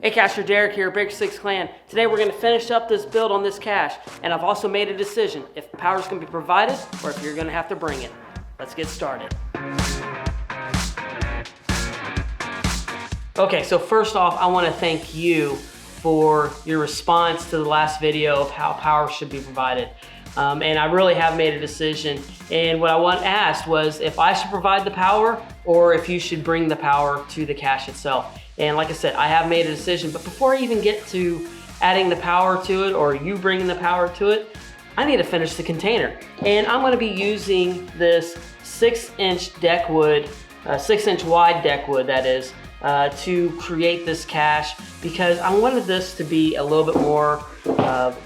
Hey Cacher, Derek here, Baker 6 Clan. Today we're going to finish up this build on this cache, and I've also made a decision if power is going to be provided or if you're going to have to bring it. Let's get started. Okay, so first off, I want to thank you for your response to the last video of how power should be provided. And I really have made a decision. And what I asked was if I should provide the power or if you should bring the power to the cache itself. And like I said, I have made a decision, but before I even get to adding the power to it or you bringing the power to it, I need to finish the container. And I'm gonna be using this 6-inch deck wood, 6-inch wide deck wood that is, to create this cache because I wanted this to be a little bit more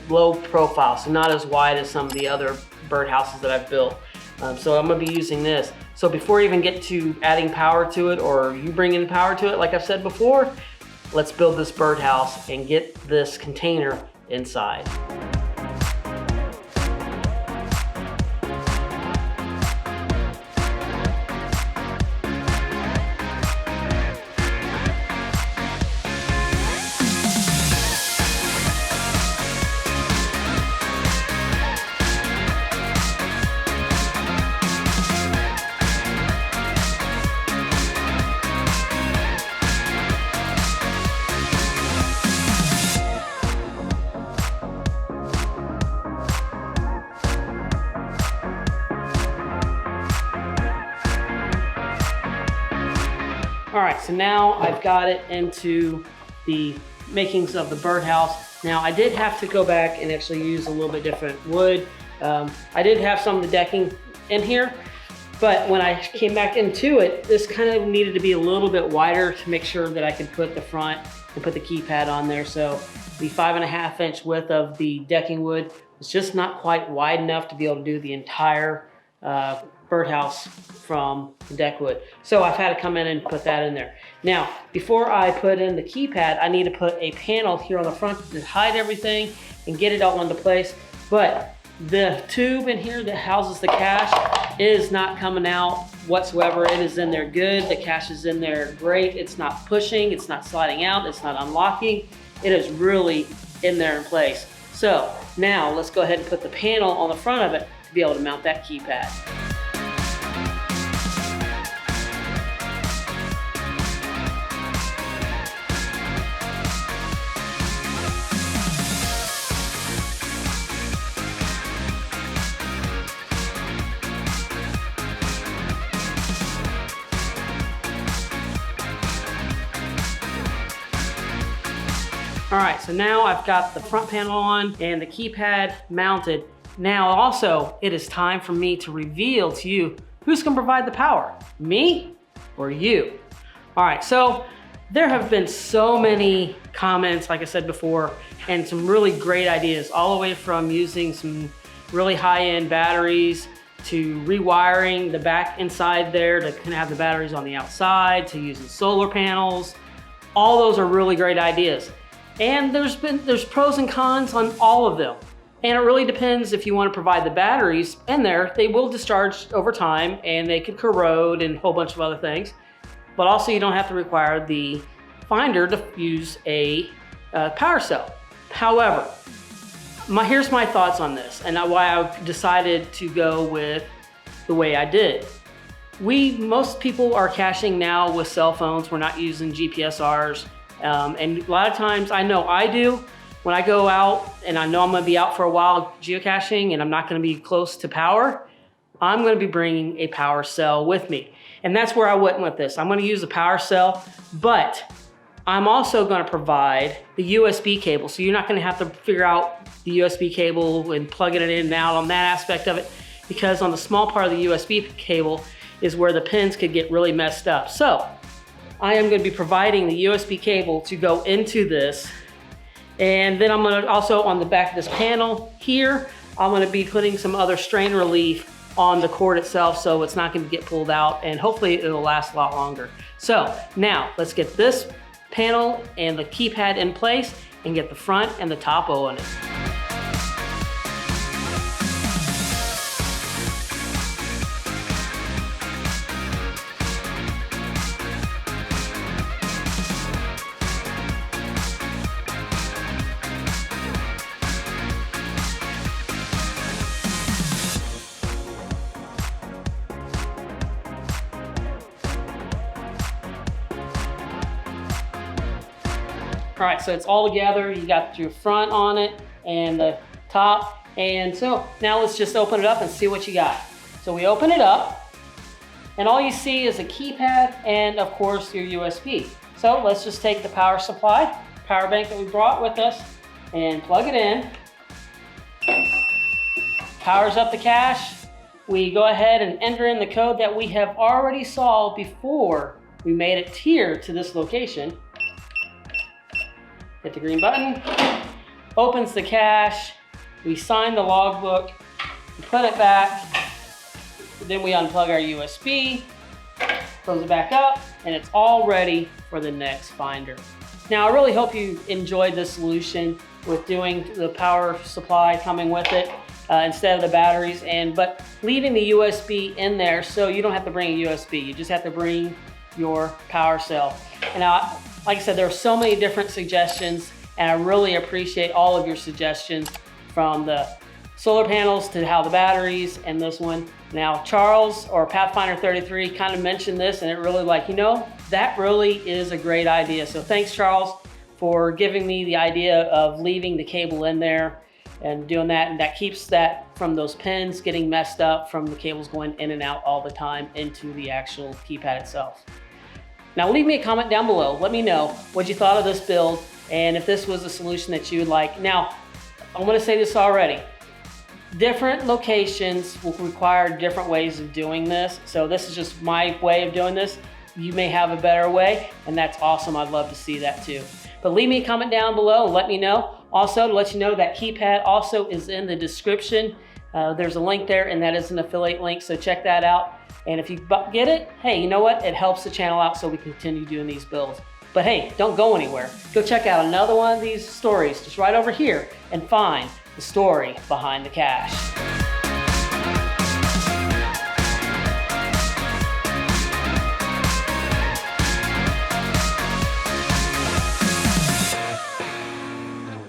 low profile, so not as wide as some of the other birdhouses that I've built. So I'm gonna be using this. So before I even get to adding power to it or you bringing power to it, like I've said before, let's build this birdhouse and get this container inside. All right, so now I've got it into the makings of the birdhouse. Now I did have to go back and actually use a little bit different wood. I did have some of the decking in here, but when I came back into it, this kind of needed to be a little bit wider to make sure that I could put the front and put the keypad on there. So the 5.5-inch width of the decking wood was just not quite wide enough to be able to do the entire birdhouse from the deck wood. So I've had to come in and put that in there. Now, before I put in the keypad, I need to put a panel here on the front to hide everything and get it all into place. But the tube in here that houses the cache is not coming out whatsoever. It is in there good. The cache is in there great. It's not pushing, it's not sliding out, it's not unlocking. It is really in there in place. So now let's go ahead and put the panel on the front of it to be able to mount that keypad. All right, so now I've got the front panel on and the keypad mounted. Now also, it is time for me to reveal to you who's gonna provide the power, me or you? All right, so there have been so many comments, like I said before, and some really great ideas, all the way from using some really high-end batteries to rewiring the back inside there to kind of have the batteries on the outside, to using solar panels. All those are really great ideas. And there's pros and cons on all of them. And it really depends if you want to provide the batteries in there. They will discharge over time and they could corrode and a whole bunch of other things. But also you don't have to require the finder to use a power cell. However, here's my thoughts on this and why I decided to go with the way I did. Most people are caching now with cell phones. We're not using GPSRs. And a lot of times, I know I do, when I go out and I know I'm gonna be out for a while geocaching and I'm not gonna be close to power, I'm gonna be bringing a power cell with me. And that's where I went with this. I'm gonna use a power cell, but I'm also gonna provide the USB cable. So you're not gonna have to figure out the USB cable and plugging it in and out on that aspect of it, because on the small part of the USB cable is where the pins could get really messed up. So I am going to be providing the USB cable to go into this. And then I'm going to also, on the back of this panel here, I'm going to be putting some other strain relief on the cord itself so it's not going to get pulled out, and hopefully it'll last a lot longer. So now let's get this panel and the keypad in place and get the front and the top O on it. All right, so it's all together. You got your front on it and the top. And so now let's just open it up and see what you got. So we open it up and all you see is a keypad and of course your USB. So let's just take the power supply, power bank that we brought with us, and plug it in. Powers up the cache. We go ahead and enter in the code that we have already saw before we made it here to this location. Hit the green button, opens the cache, we sign the logbook, we put it back, then we unplug our USB, close it back up, and it's all ready for the next finder. Now, I really hope you enjoyed this solution with doing the power supply coming with it instead of the batteries, but leaving the USB in there so you don't have to bring a USB. You just have to bring your power cell. And now, like I said, there are so many different suggestions, and I really appreciate all of your suggestions, from the solar panels to how the batteries and this one. Now, Charles or Pathfinder 33 kind of mentioned this, and it really that really is a great idea. So thanks, Charles, for giving me the idea of leaving the cable in there and doing that, and that keeps that from those pins getting messed up from the cables going in and out all the time into the actual keypad itself. Now leave me a comment down below. Let me know what you thought of this build and if this was a solution that you would like. Now, I want to say this already. Different locations will require different ways of doing this. So this is just my way of doing this. You may have a better way, and that's awesome. I'd love to see that too. But leave me a comment down below and let me know. Also, to let you know that keypad also is in the description. There's a link there, and that is an affiliate link, so check that out. And if you get it, hey, you know what? It helps the channel out so we continue doing these builds. But hey, don't go anywhere. Go check out another one of these stories just right over here and find the story behind the cache.